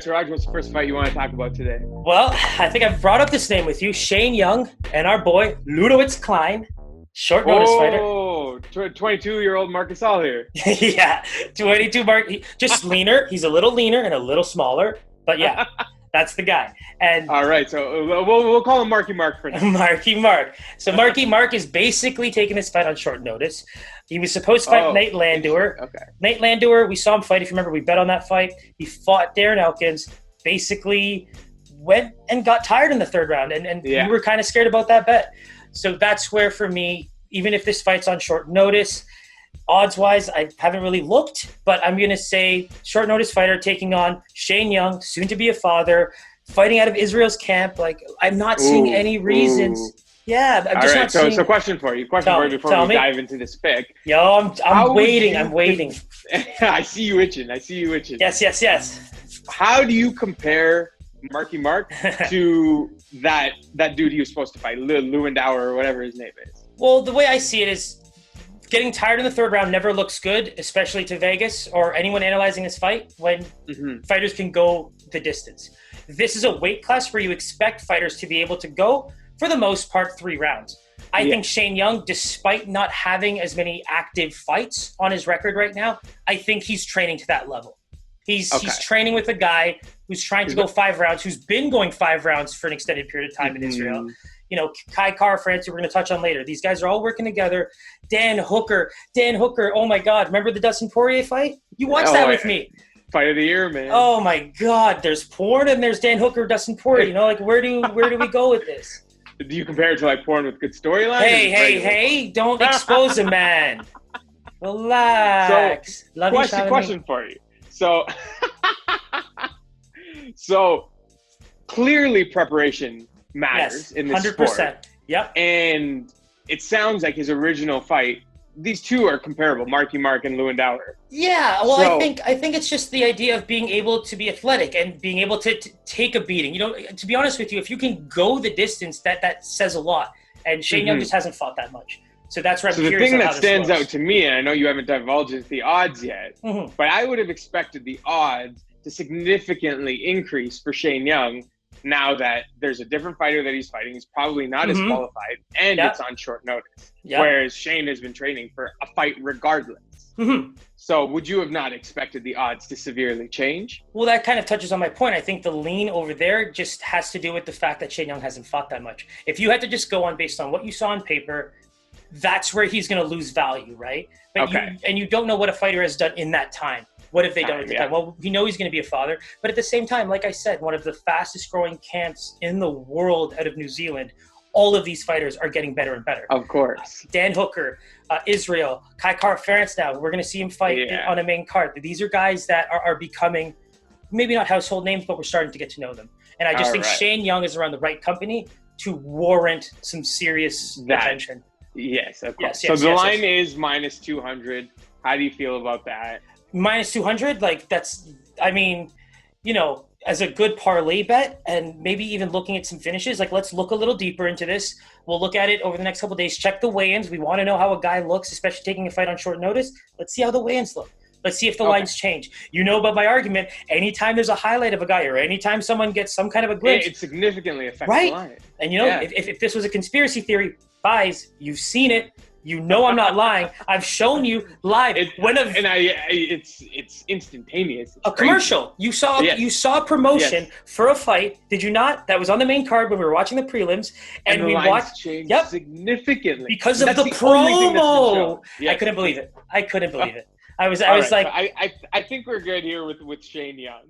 Taraj, what's the first fight you want to talk about today? Well, I think I've brought up this name with you, Shane Young and our boy, Ludovit Klein, short notice fighter. Oh, 22-year-old Marcus All here. Yeah, 22 Mark, just leaner. He's a little leaner and a little smaller, but yeah, that's the guy. And all right, so we'll call him Marky Mark for now. Marky Mark. So Marky Mark is basically taking this fight on short notice. He was supposed to fight Nate Landauer. Okay. Nate Landauer, we saw him fight. If you remember, we bet on that fight. He fought Darren Elkins, basically went and got tired in the third round. And we were kind of scared about that bet. So that's where, for me, even if this fight's on short notice, odds-wise, I haven't really looked, but I'm going to say short notice fighter taking on Shane Young, soon to be a father, fighting out of Israel's camp. Like, I'm not seeing any reasons. Yeah, I'm just not seeing. So question for you. Before we dive into this pick. Yo, I'm waiting. I'm waiting. I see you itching. Yes. How do you compare Marky Mark to that dude he was supposed to fight, Landauer or whatever his name is? Well, the way I see it is getting tired in the third round never looks good, especially to Vegas or anyone analyzing this fight when fighters can go the distance. This is a weight class where you expect fighters to be able to go, for the most part, 3 rounds. I think Shane Young, despite not having as many active fights on his record right now, I think he's training to that level. He's training with a guy who's trying to go 5 rounds, who's been going 5 rounds for an extended period of time in Israel. You know, Kai France, who we're going to touch on later. These guys are all working together. Dan Hooker, oh my God. Remember the Dustin Poirier fight? You watched that with me. Fight of the year, man. Oh my God. There's porn and there's Dan Hooker, Dustin Poirier. You know, like where do we go with this? Do you compare it to like porn with good storylines? Hey, don't expose a man. Relax. So, question for you. So clearly preparation matters in this 100%. Sport. Yep. And it sounds like his original fight, these two are comparable, Marky Mark and Landauer. Yeah, well, I think it's just the idea of being able to be athletic and being able to take a beating. You know, to be honest with you, if you can go the distance, that says a lot. And Shane Young just hasn't fought that much. So that's where I'm curious. So the thing that stands out to me, and I know you haven't divulged into the odds yet, but I would have expected the odds to significantly increase for Shane Young now that there's a different fighter that he's fighting. He's probably not as qualified, and it's on short notice. Whereas Shane has been training for a fight regardless. So would you have not expected the odds to severely change? Well, that kind of touches on my point. I think the lean over there just has to do with the fact that Shane Young hasn't fought that much. If you had to just go on based on what you saw on paper, that's where he's going to lose value, right? But you don't know what a fighter has done in that time. What have they done at the time? Well, we know he's going to be a father. But at the same time, like I said, one of the fastest growing camps in the world out of New Zealand, all of these fighters are getting better and better. Of course. Dan Hooker, Israel, Kai France now. We're going to see him fight on a main card. These are guys that are becoming, maybe not household names, but we're starting to get to know them. And I just think Shane Young is around the right company to warrant some serious attention. Yes, of course. So the line is minus 200. How do you feel about that? Minus 200? Like, that's, I mean, you know, as a good parlay bet and maybe even looking at some finishes, like let's look a little deeper into this. We'll look at it over the next couple of days. Check the weigh-ins. We want to know how a guy looks, especially taking a fight on short notice. Let's see how the weigh-ins look. Let's see if the lines change. You know about my argument. Anytime there's a highlight of a guy or anytime someone gets some kind of a glimpse. It significantly affects the line. And you know, if this was a conspiracy theory, guys, you've seen it. You know I'm not lying. I've shown you live. It's instantaneous. It's commercial. You saw a promotion for a fight, did you not? That was on the main card when we were watching the prelims, and we watched significantly because of the promo. I couldn't believe it. I was like, I think we're good here with Shane Young.